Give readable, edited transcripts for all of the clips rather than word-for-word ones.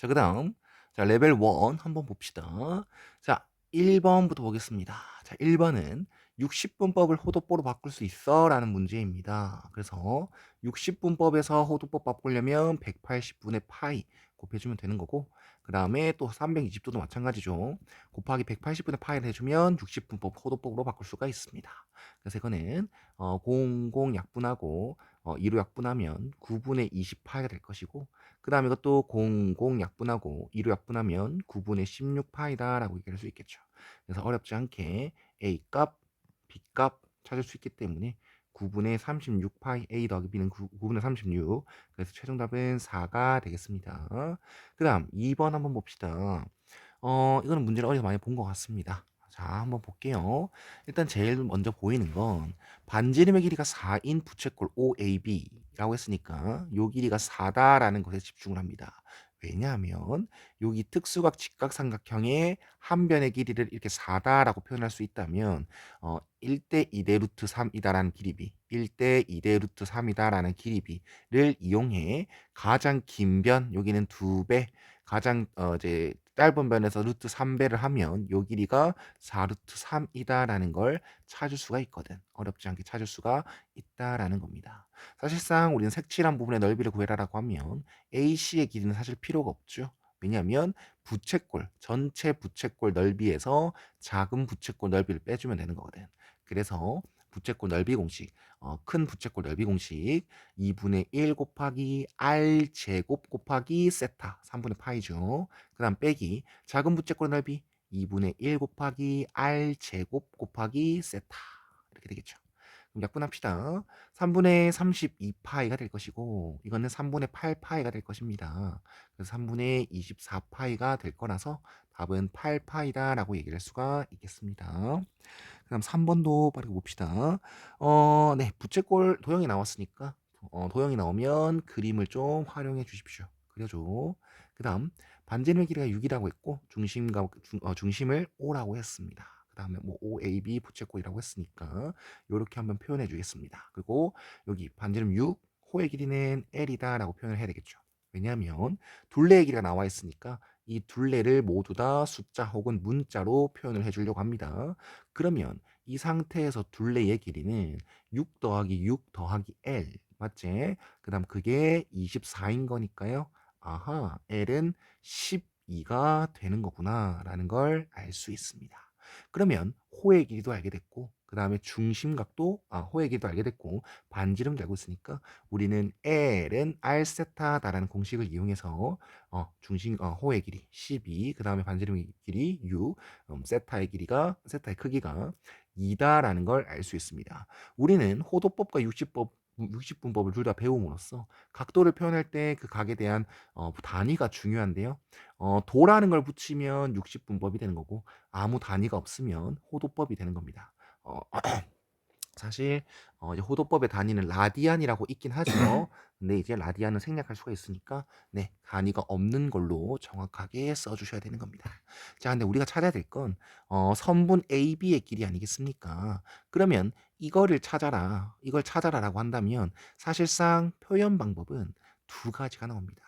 자, 그다음 자, 레벨 1 한번 봅시다. 자, 1번부터 보겠습니다. 자, 1번은 60분법을 호도법으로 바꿀 수 있어? 라는 문제입니다. 그래서 60분법에서 호도법 바꾸려면 180분의 파이 곱해주면 되는 거고, 그 다음에 또 320도도 마찬가지죠. 곱하기 180분의 파이를 해주면 60분법 호도법으로 바꿀 수가 있습니다. 그래서 이거는 00 약분하고 2로 약분하면 9분의 20파이가 될 것이고, 그 다음에 이것도 00 약분하고 2로 약분하면 9분의 16파이다 라고 얘기할 수 있겠죠. 그래서 어렵지 않게 A값, B값 찾을 수 있기 때문에 9분의 36파이 A 더하기 B는 9분의 36. 그래서 최종 답은 4가 되겠습니다. 그 다음 2번 한번 봅시다. 이거는 문제를 어디서 많이 본 것 같습니다. 자, 한번 볼게요. 일단 제일 먼저 보이는 건 반지름의 길이가 4인 부채꼴 OAB라고 했으니까 요 길이가 4다라는 것에 집중을 합니다. 왜냐하면 여기 특수각 직각삼각형의 한 변의 길이를 이렇게 4다라고 표현할 수 있다면 1대 2대 루트 3이다라는 길이비, 1대 2대 루트 3이다라는 길이비를 이용해 가장 긴 변, 여기는 2배, 가장 이제 짧은 변에서 루트 3배를 하면 요 길이가 4 루트 3이다라는 걸 찾을 수가 있거든. 어렵지 않게 찾을 수가 있다라는 겁니다. 사실상 우리는 색칠한 부분의 넓이를 구해라라고 하면 AC의 길이는 사실 필요가 없죠. 왜냐하면 부채꼴, 전체 부채꼴 넓이에서 작은 부채꼴 넓이를 빼주면 되는 거거든. 그래서 부채꼴 넓이 공식, 큰 부채꼴 넓이 공식 2분의 1 곱하기 R 제곱 곱하기 세타 3분의 파이죠. 그 다음 빼기 작은 부채꼴 넓이 2분의 1 곱하기 R 제곱 곱하기 세타 이렇게 되겠죠. 그럼 약분합시다. 3분의 32파이가 될 것이고 이거는 3분의 8파이가 될 것입니다. 그래서 3분의 24파이가 될 거라서 답은 8파이다 라고 얘기를 할 수가 있겠습니다. 그다음 3번도 빠르게 봅시다. 네, 부채꼴 도형이 나왔으니까 도형이 나오면 그림을 좀 활용해 주십시오. 그려줘. 그다음 반지름의 길이가 6이라고 했고 중심을 O라고 했습니다. 그다음에 뭐 OAB 부채꼴이라고 했으니까 이렇게 한번 표현해 주겠습니다. 그리고 여기 반지름 6, 호의 길이는 L이다라고 표현을 해야 되겠죠. 왜냐하면 둘레의 길이가 나와 있으니까 이 둘레를 모두 다 숫자 혹은 문자로 표현을 해주려고 합니다. 그러면 이 상태에서 둘레의 길이는 6 더하기 6 더하기 L 맞지? 그 다음 그게 24인 거니까요. 아하, L은 12가 되는 거구나 라는 걸 알 수 있습니다. 그러면 호의 길이도 알게 됐고 그 다음에 중심각도 호의 길이도 알게 됐고 반지름도 알고 있으니까 우리는 L은 R세타다라는 공식을 이용해서 호의 길이 12, 그 다음에 반지름의 길이 6, 세타의 크기가 2다라는 걸 알 수 있습니다. 우리는 호도법과 60분법을 둘 다 배움으로써 각도를 표현할 때 그 각에 대한 단위가 중요한데요. 도라는 걸 붙이면 60분법이 되는 거고 아무 단위가 없으면 호도법이 되는 겁니다. 어, 사실 이제 호도법의 단위는 라디안이라고 있긴 하죠. 근데 이제 라디안은 생략할 수가 있으니까 네, 단위가 없는 걸로 정확하게 써주셔야 되는 겁니다. 자, 근데 우리가 찾아야 될 건 선분 AB의 길이 아니겠습니까? 그러면 이걸 찾아라라고 한다면 사실상 표현 방법은 두 가지가 나옵니다.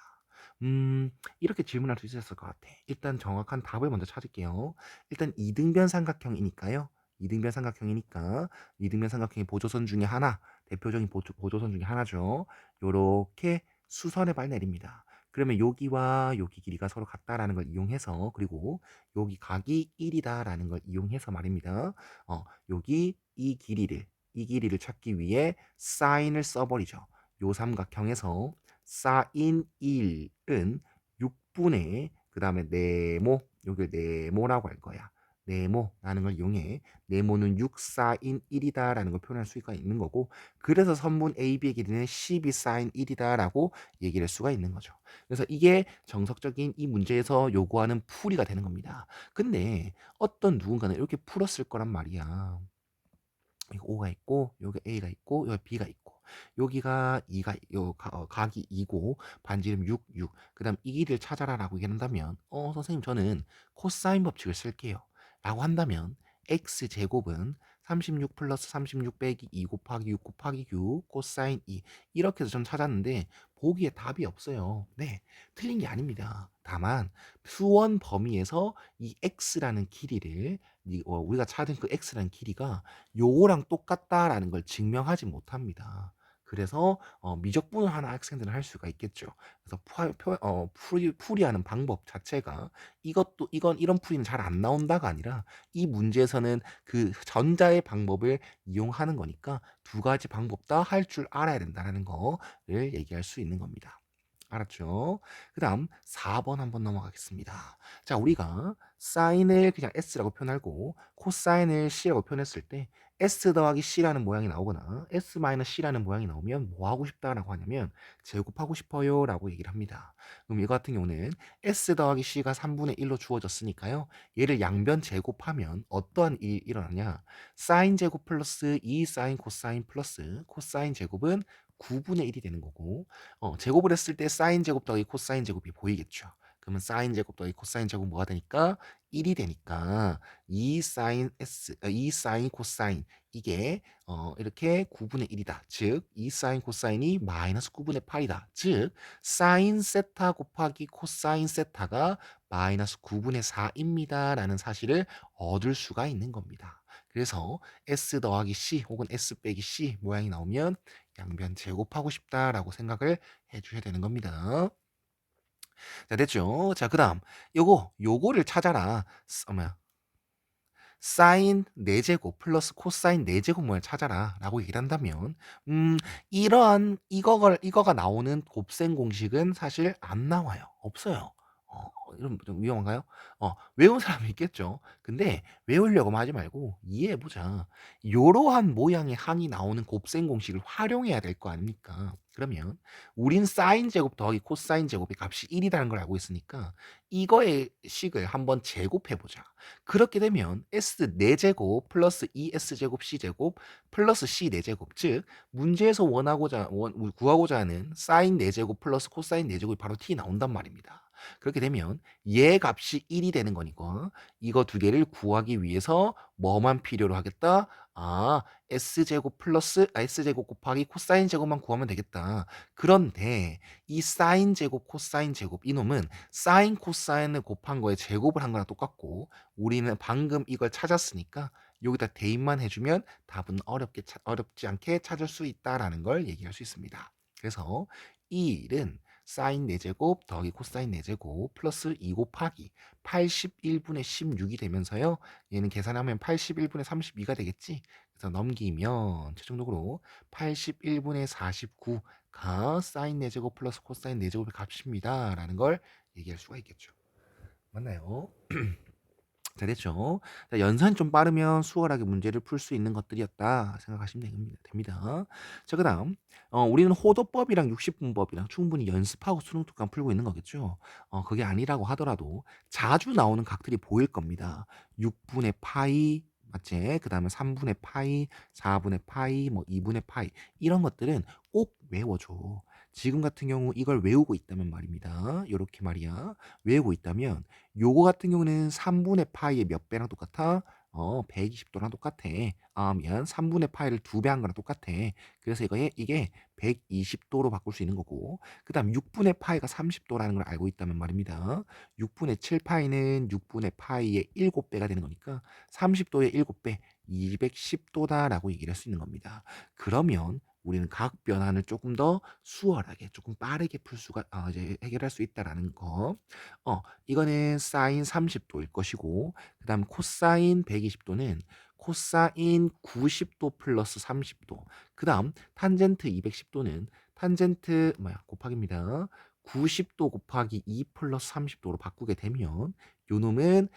이렇게 질문할 수 있었을 것 같아. 일단 정확한 답을 먼저 찾을게요. 일단 이등변 삼각형이니까요. 이등변 삼각형이니까 이등변 삼각형의 보조선 중에 하나, 대표적인 보조선 중에 하나죠. 요렇게 수선의 발 내립니다. 그러면 여기와 여기 길이가 서로 같다라는 걸 이용해서 그리고 여기 각이 1이다라는 걸 이용해서 말입니다. 여기 이 길이를 찾기 위해 사인을 써버리죠. 요 삼각형에서 사인 1은 6분의 그 다음에 네모, 여기 네모라고 할 거야. 네모라는 걸 이용해 네모는 6 사인 1이다라는 걸 표현할 수가 있는 거고 그래서 선분 AB의 길이는 12 사인 1이다라고 얘기를 할 수가 있는 거죠. 그래서 이게 정석적인 이 문제에서 요구하는 풀이가 되는 겁니다. 근데 어떤 누군가는 이렇게 풀었을 거란 말이야. 여기 O가 있고 여기 A가 있고 여기 B가 있고 여기가 2가 각이 2고 반지름 6, 6. 그다음 이 길이를 찾아라라고 얘기한다면 선생님 저는 코사인 법칙을 쓸게요. 라고 한다면 x 제곱은 36 플러스 36 빼기 2 곱하기 6 곱하기 6 코사인 2 이렇게 해서 전 찾았는데 보기에 답이 없어요. 네, 틀린 게 아닙니다. 다만 수원 범위에서 이 x라는 길이를 우리가 찾은 그 x라는 길이가 요거랑 똑같다라는 걸 증명하지 못합니다. 그래서 미적분을 하는 학생들은 할 수가 있겠죠. 그래서 풀이하는 방법 자체가 이건 이런 풀이는 잘 안 나온다가 아니라 이 문제에서는 그 전자의 방법을 이용하는 거니까 두 가지 방법 다 할 줄 알아야 된다는 거를 얘기할 수 있는 겁니다. 알았죠? 그 다음 4번 한번 넘어가겠습니다. 자, 우리가 사인을 그냥 S라고 표현하고 코사인을 C라고 표현했을 때 S 더하기 C라는 모양이 나오거나 S 마이너스 C라는 모양이 나오면 뭐 하고 싶다라고 하냐면 제곱하고 싶어요 라고 얘기를 합니다. 그럼 이거 같은 경우는 S 더하기 C가 3분의 1로 주어졌으니까요. 얘를 양변 제곱하면 어떠한 일이 일어나냐. 사인 제곱 플러스 2 사인 코사인 플러스 코사인 제곱은 9분의 1이 되는 거고 제곱을 했을 때 사인 제곱 더하기 코사인 제곱이 보이겠죠. 그러면 사인 제곱 더하기 코사인 제곱 뭐가 되니까 1이 되니까 2 사인 S 2 사인 코사인 이게 이렇게 9분의 1이다. 즉 2 사인 코사인이 마이너스 9분의 8이다. 즉 사인 세타 곱하기 코사인 세타가 마이너스 9분의 4입니다. 라는 사실을 얻을 수가 있는 겁니다. 그래서 S 더하기 C 혹은 S 빼기 C 모양이 나오면 양변 제곱하고 싶다라고 생각을 해주셔야 되는 겁니다. 자, 됐죠? 자, 그 다음 요거를 찾아라. 뭐야 사인 4제곱 플러스 코사인 4제곱 모양 찾아라 라고 얘기를 한다면 이거가 나오는 곱셈 공식은 사실 안 나와요. 없어요. 이런 좀 위험한가요? 외운 사람이 있겠죠. 근데 외우려고 하지 말고 이해해보자. 이러한 모양의 항이 나오는 곱셈 공식을 활용해야 될 거 아닙니까? 그러면 우린 사인 제곱 더하기 코사인 제곱의 값이 1이라는 걸 알고 있으니까 이거의 식을 한번 제곱해보자. 그렇게 되면 S 4제곱 플러스 2S제곱 C제곱 플러스 C 4제곱 즉 문제에서 구하고자 하는 사인 4제곱 플러스 코사인 4제곱이 바로 T 나온단 말입니다. 그렇게 되면 얘 값이 1이 되는 거니까 이거 두 개를 구하기 위해서 뭐만 필요로 하겠다? S제곱 곱하기 코사인 제곱만 구하면 되겠다. 그런데 이 사인 제곱 코사인 제곱 이놈은 사인 코사인을 곱한 거에 제곱을 한 거랑 똑같고 우리는 방금 이걸 찾았으니까 여기다 대입만 해주면 답은 어렵지 않게 찾을 수 있다라는 걸 얘기할 수 있습니다. 그래서 이 일은 사인 4제곱 더하기 코사인 4제곱 플러스 2 곱하기 81분의 16이 되면서요. 얘는 계산하면 81분의 32가 되겠지. 그래서 넘기면 최종적으로 81분의 49가 사인 4제곱 플러스 코사인 4제곱의 값입니다. 라는 걸 얘기할 수가 있겠죠. 맞나요? 자, 됐죠? 자, 연산이 좀 빠르면 수월하게 문제를 풀 수 있는 것들이었다 생각하시면 됩니다. 자, 그 다음 우리는 호도법이랑 60분법이랑 충분히 연습하고 수능 특강 풀고 있는 거겠죠. 그게 아니라고 하더라도 자주 나오는 각들이 보일 겁니다. 6분의 파이 맞지? 그 다음에 3분의 파이, 4분의 파이, 뭐 2분의 파이 이런 것들은 꼭 외워줘. 지금 같은 경우 이걸 외우고 있다면 말입니다. 요렇게 말이야. 외우고 있다면 요거 같은 경우는 3분의 파이의 몇 배랑 똑같아? 120도랑 똑같아. 미안. 3분의 파이를 2배 한 거랑 똑같아. 그래서 이게 120도로 바꿀 수 있는 거고. 그 다음 6분의 파이가 30도라는 걸 알고 있다면 말입니다. 6분의 7파이는 6분의 파이의 7배가 되는 거니까 30도의 7배, 210도다라고 얘기를 할 수 있는 겁니다. 그러면 우리는 각 변환을 조금 더 수월하게, 조금 빠르게 풀 수가, 이제 해결할 수 있다라는 거. 이거는 사인 30도일 것이고 그 다음 코사인 120도는 코사인 90도 플러스 30도 그 다음 탄젠트 210도는 탄젠트 곱하기입니다. 90도 곱하기 2 플러스 30도로 바꾸게 되면 요 놈은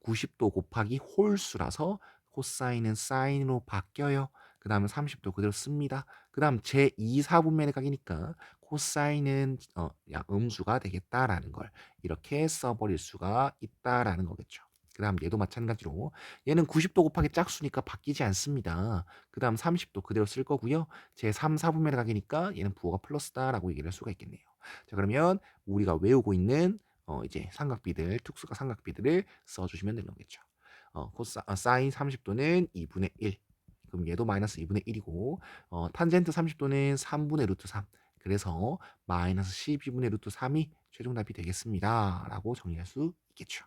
90도 곱하기 홀수라서 코사인은 사인으로 바뀌어요. 그 다음에 30도 그대로 씁니다. 그 다음 제2 4분면의 각이니까 코사인은 음수가 되겠다라는 걸 이렇게 써버릴 수가 있다라는 거겠죠. 그 다음 얘도 마찬가지로 얘는 90도 곱하기 짝수니까 바뀌지 않습니다. 그 다음 30도 그대로 쓸 거고요. 제3, 4분면의 각이니까 얘는 부호가 플러스다라고 얘기를 할 수가 있겠네요. 자, 그러면 우리가 외우고 있는 이제 삼각비들, 특수가 삼각비들을 써주시면 되는 거겠죠. 사인 30도는 2분의 1, 그럼 얘도 마이너스 2분의 1이고 탄젠트 30도는 3분의 루트 3. 그래서 마이너스 12분의 루트 3이 최종 답이 되겠습니다. 라고 정리할 수 있겠죠.